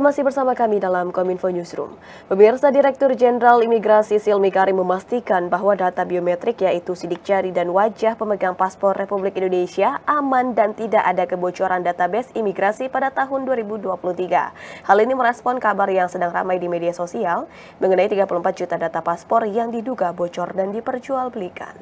Anda masih bersama kami dalam Kominfo Newsroom. Pemirsa, Direktur Jenderal Imigrasi Silmi Karim memastikan bahwa data biometrik yaitu sidik jari dan wajah pemegang paspor Republik Indonesia aman dan tidak ada kebocoran database imigrasi pada tahun 2023. Hal ini merespon kabar yang sedang ramai di media sosial mengenai 34 juta data paspor yang diduga bocor dan diperjualbelikan.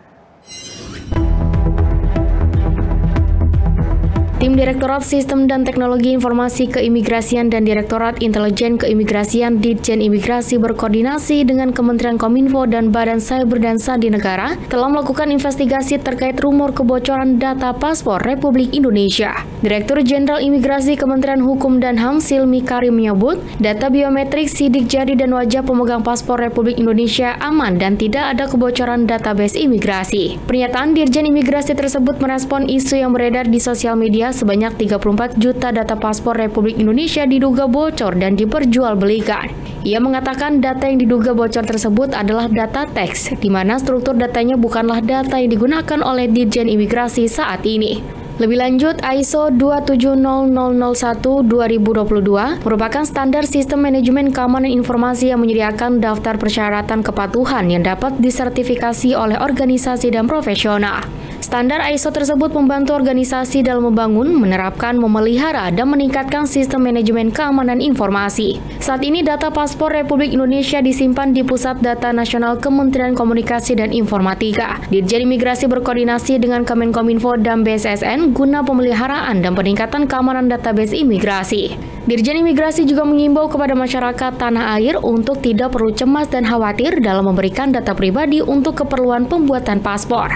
Tim Direktorat Sistem dan Teknologi Informasi Keimigrasian dan Direktorat Intelijen Keimigrasian Ditjen Imigrasi berkoordinasi dengan Kementerian Kominfo dan Badan Cyber dan Sandi Negara telah melakukan investigasi terkait rumor kebocoran data paspor Republik Indonesia. Direktur Jenderal Imigrasi Kementerian Hukum dan HAM Silmi Karim menyebut, data biometrik, sidik jari dan wajah pemegang paspor Republik Indonesia aman dan tidak ada kebocoran database imigrasi. Pernyataan Dirjen Imigrasi tersebut merespon isu yang beredar di sosial media sebanyak 34 juta data paspor Republik Indonesia diduga bocor dan diperjualbelikan. Ia mengatakan data yang diduga bocor tersebut adalah data teks, di mana struktur datanya bukanlah data yang digunakan oleh Ditjen Imigrasi saat ini. Lebih lanjut, ISO 27001-2022 merupakan standar sistem manajemen keamanan informasi yang menyediakan daftar persyaratan kepatuhan yang dapat disertifikasi oleh organisasi dan profesional. Standar ISO tersebut membantu organisasi dalam membangun, menerapkan, memelihara, dan meningkatkan sistem manajemen keamanan informasi. Saat ini data paspor Republik Indonesia disimpan di Pusat Data Nasional Kementerian Komunikasi dan Informatika. Ditjen Imigrasi berkoordinasi dengan Kemenkominfo dan BSSN guna pemeliharaan dan peningkatan keamanan database imigrasi. Dirjen Imigrasi juga mengimbau kepada masyarakat tanah air untuk tidak perlu cemas dan khawatir dalam memberikan data pribadi untuk keperluan pembuatan paspor.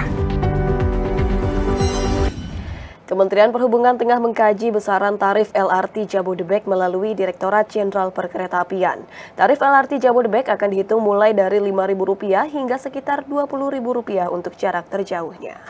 Kementerian Perhubungan tengah mengkaji besaran tarif LRT Jabodebek melalui Direktorat Jenderal Perkeretaapian. Tarif LRT Jabodebek akan dihitung mulai dari Rp5.000 hingga sekitar Rp20.000 untuk jarak terjauhnya.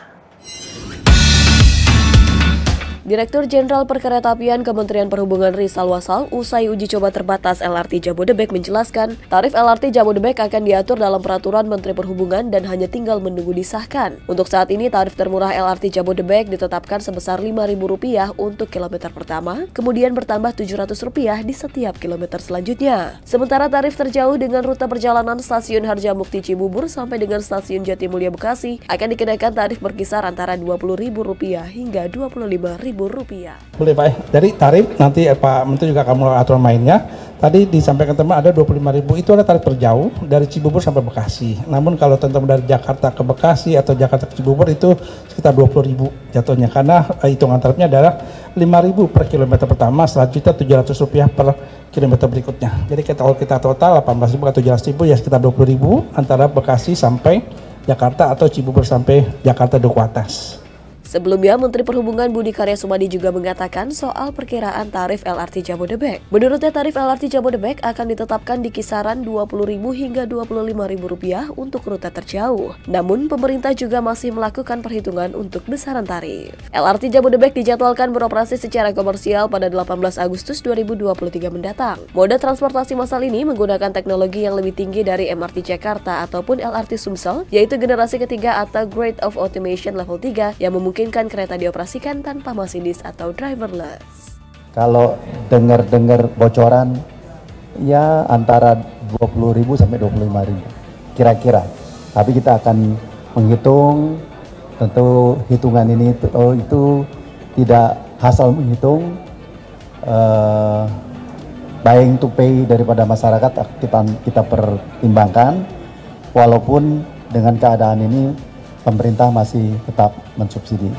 Direktur Jenderal Perkeretaapian Kementerian Perhubungan Rizal Wasal usai uji coba terbatas LRT Jabodebek menjelaskan, tarif LRT Jabodebek akan diatur dalam peraturan Menteri Perhubungan dan hanya tinggal menunggu disahkan. Untuk saat ini tarif termurah LRT Jabodebek ditetapkan sebesar Rp5.000 untuk kilometer pertama, kemudian bertambah Rp700 di setiap kilometer selanjutnya. Sementara tarif terjauh dengan rute perjalanan stasiun Harjamukti Cibubur sampai dengan stasiun Jatimulya Bekasi akan dikenakan tarif berkisar antara Rp20.000 hingga Rp25.000. Boleh Pak, dari tarif nanti Pak Menteri juga akan mulai aturan mainnya. Tadi disampaikan teman ada 25.000, itu ada tarif terjauh dari Cibubur sampai Bekasi. Namun kalau teman-teman dari Jakarta ke Bekasi atau Jakarta ke Cibubur itu sekitar 20.000 jatuhnya. Karena hitungan tarifnya adalah 5.000 per kilometer pertama, selanjutnya Rp700 per kilometer berikutnya. Jadi kalau kita total 18.000 atau 17.000 ya sekitar 20.000 antara Bekasi sampai Jakarta atau Cibubur sampai Jakarta Duku Atas. Sebelumnya, Menteri Perhubungan Budi Karya Sumadi juga mengatakan soal perkiraan tarif LRT Jabodebek. Menurutnya, tarif LRT Jabodebek akan ditetapkan di kisaran Rp20.000 hingga Rp25.000 untuk rute terjauh. Namun, pemerintah juga masih melakukan perhitungan untuk besaran tarif. LRT Jabodebek dijadwalkan beroperasi secara komersial pada 18 Agustus 2023 mendatang. Moda transportasi massal ini menggunakan teknologi yang lebih tinggi dari MRT Jakarta ataupun LRT Sumsel, yaitu generasi ketiga atau Grade of Automation Level 3 yang memungkinkan kereta dioperasikan tanpa masinis atau driverless. Kalau dengar bocoran ya antara 20.000 sampai 25.000 kira-kira. Tapi kita akan menghitung, tentu hitungan ini itu tidak asal menghitung, buying to pay daripada masyarakat kita pertimbangkan, walaupun dengan keadaan ini pemerintah masih tetap mensubsidi.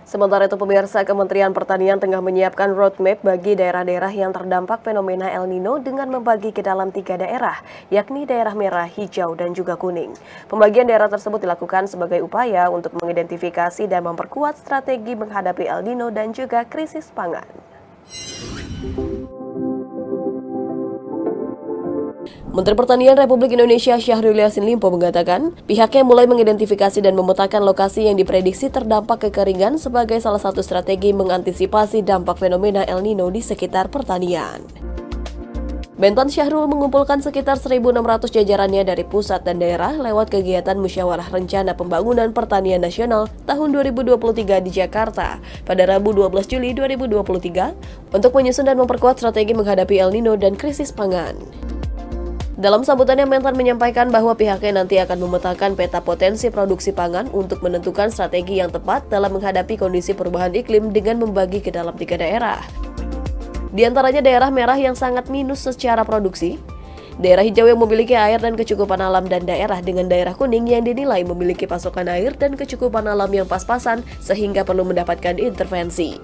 Sementara itu, pemirsa, Kementerian Pertanian tengah menyiapkan roadmap bagi daerah-daerah yang terdampak fenomena El Nino dengan membagi ke dalam 3 daerah, yakni daerah merah, hijau, dan juga kuning. Pembagian daerah tersebut dilakukan sebagai upaya untuk mengidentifikasi dan memperkuat strategi menghadapi El Nino dan juga krisis pangan. Menteri Pertanian Republik Indonesia Syahrul Yassin Limpo mengatakan pihaknya mulai mengidentifikasi dan memetakan lokasi yang diprediksi terdampak kekeringan sebagai salah satu strategi mengantisipasi dampak fenomena El Nino di sekitar pertanian. Mentan Syahrul mengumpulkan sekitar 1.600 jajarannya dari pusat dan daerah lewat kegiatan Musyawarah Rencana Pembangunan Pertanian Nasional tahun 2023 di Jakarta pada Rabu 12 Juli 2023 untuk menyusun dan memperkuat strategi menghadapi El Nino dan krisis pangan. Dalam sambutannya, Mentan menyampaikan bahwa pihaknya nanti akan memetakan peta potensi produksi pangan untuk menentukan strategi yang tepat dalam menghadapi kondisi perubahan iklim dengan membagi ke dalam 3 daerah. Di antaranya daerah merah yang sangat minus secara produksi, daerah hijau yang memiliki air dan kecukupan alam, dan daerah dengan daerah kuning yang dinilai memiliki pasokan air dan kecukupan alam yang pas-pasan sehingga perlu mendapatkan intervensi.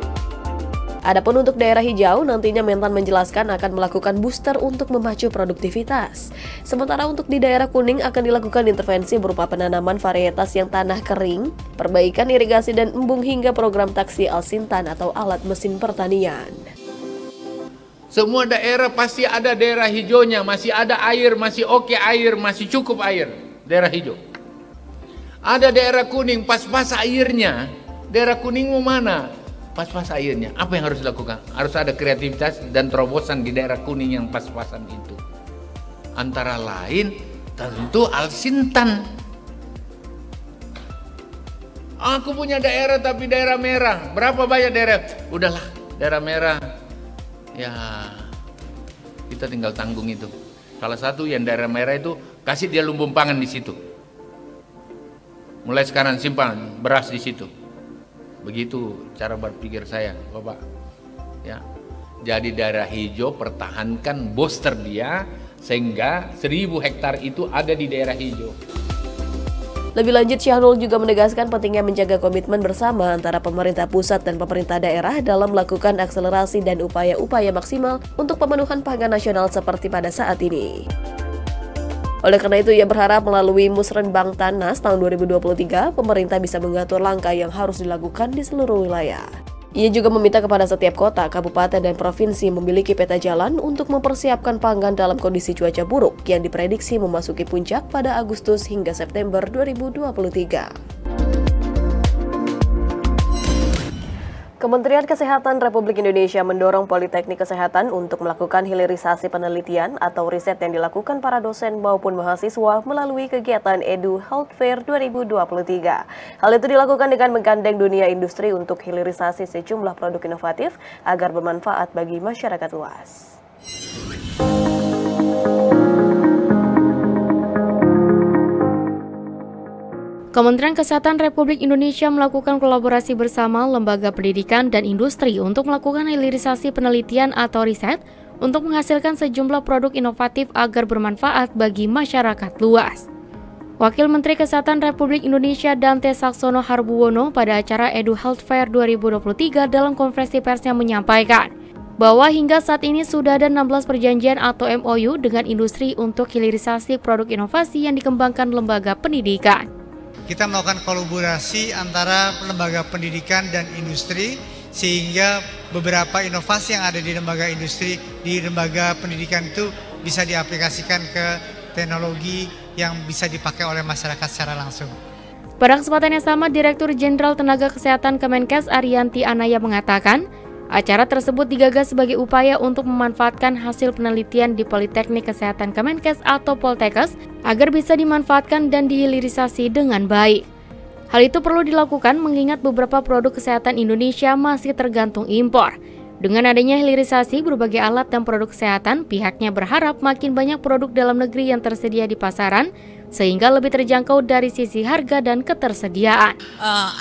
Adapun untuk daerah hijau, nantinya Mentan menjelaskan akan melakukan booster untuk memacu produktivitas. Sementara untuk di daerah kuning akan dilakukan intervensi berupa penanaman varietas yang tanah kering, perbaikan irigasi dan embung hingga program taksi Al-Sintan atau alat mesin pertanian. Semua daerah pasti ada daerah hijaunya, masih ada air, masih oke air, masih cukup air, daerah hijau. Ada daerah kuning, pas-pas airnya. Daerah kuning mau mana? Pas-pas airnya. Apa yang harus dilakukan? Harus ada kreativitas dan terobosan di daerah kuning yang pas-pasan itu. Antara lain, tentu Al-Sintan. Aku punya daerah tapi daerah merah. Berapa banyak daerah? Udahlah, daerah merah. Ya, kita tinggal tanggung itu. Salah satu yang daerah merah itu, kasih dia lumbung pangan di situ. Mulai sekarang simpan beras di situ. Begitu cara berpikir saya, Bapak. Ya, jadi daerah hijau pertahankan booster dia sehingga 1.000 hektar itu ada di daerah hijau. Lebih lanjut, Syahrul juga menegaskan pentingnya menjaga komitmen bersama antara pemerintah pusat dan pemerintah daerah dalam melakukan akselerasi dan upaya-upaya maksimal untuk pemenuhan pangan nasional seperti pada saat ini. Oleh karena itu, ia berharap melalui Musrenbang Tanas tahun 2023, pemerintah bisa mengatur langkah yang harus dilakukan di seluruh wilayah. Ia juga meminta kepada setiap kota, kabupaten, dan provinsi memiliki peta jalan untuk mempersiapkan pangan dalam kondisi cuaca buruk yang diprediksi memasuki puncak pada Agustus hingga September 2023. Kementerian Kesehatan Republik Indonesia mendorong Politeknik Kesehatan untuk melakukan hilirisasi penelitian atau riset yang dilakukan para dosen maupun mahasiswa melalui kegiatan Edu Health Fair 2023. Hal itu dilakukan dengan menggandeng dunia industri untuk hilirisasi sejumlah produk inovatif agar bermanfaat bagi masyarakat luas. Kementerian Kesehatan Republik Indonesia melakukan kolaborasi bersama lembaga pendidikan dan industri untuk melakukan hilirisasi penelitian atau riset untuk menghasilkan sejumlah produk inovatif agar bermanfaat bagi masyarakat luas. Wakil Menteri Kesehatan Republik Indonesia Dante Saxono Harbuwono pada acara Edu Health Fair 2023 dalam konferensi persnya menyampaikan bahwa hingga saat ini sudah ada 16 perjanjian atau MOU dengan industri untuk hilirisasi produk inovasi yang dikembangkan lembaga pendidikan. Kita melakukan kolaborasi antara lembaga pendidikan dan industri sehingga beberapa inovasi yang ada di lembaga industri, di lembaga pendidikan itu bisa diaplikasikan ke teknologi yang bisa dipakai oleh masyarakat secara langsung. Pada kesempatan yang sama, Direktur Jenderal Tenaga Kesehatan Kemenkes Arianti Anaya mengatakan, acara tersebut digagas sebagai upaya untuk memanfaatkan hasil penelitian di Politeknik Kesehatan Kemenkes atau Poltekkes agar bisa dimanfaatkan dan dihilirisasi dengan baik. Hal itu perlu dilakukan mengingat beberapa produk kesehatan Indonesia masih tergantung impor. Dengan adanya hilirisasi berbagai alat dan produk kesehatan, pihaknya berharap makin banyak produk dalam negeri yang tersedia di pasaran, sehingga lebih terjangkau dari sisi harga dan ketersediaan.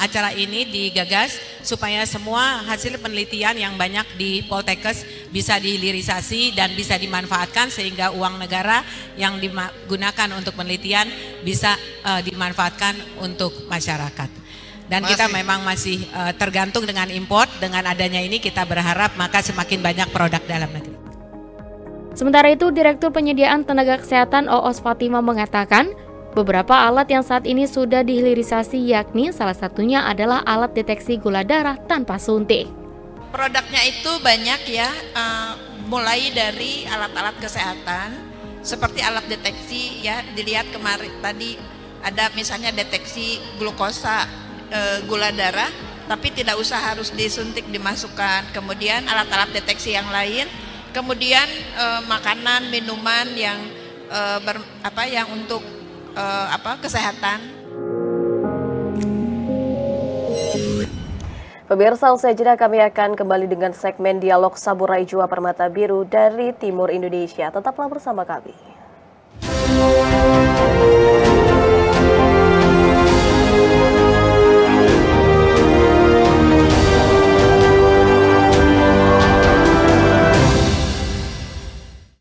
Acara ini digagas supaya semua hasil penelitian yang banyak di Poltekkes bisa dihilirisasi dan bisa dimanfaatkan sehingga uang negara yang digunakan untuk penelitian bisa dimanfaatkan untuk masyarakat. Dan kita memang masih tergantung dengan import. Dengan adanya ini kita berharap maka semakin banyak produk dalam negeri. Sementara itu, Direktur Penyediaan Tenaga Kesehatan Oos Fatima mengatakan, beberapa alat yang saat ini sudah dihilirisasi yakni salah satunya adalah alat deteksi gula darah tanpa suntik. Produknya itu banyak ya, mulai dari alat-alat kesehatan seperti alat deteksi ya, dilihat kemarin tadi ada misalnya deteksi glukosa, gula darah, tapi tidak usah harus disuntik dimasukkan. Kemudian alat-alat deteksi yang lain kemudian makanan, minuman yang yang untuk kesehatan. Pemirsa, usai jeda kami akan kembali dengan segmen Dialog Saburai Jua Permata Biru dari Timur Indonesia. Tetaplah bersama kami.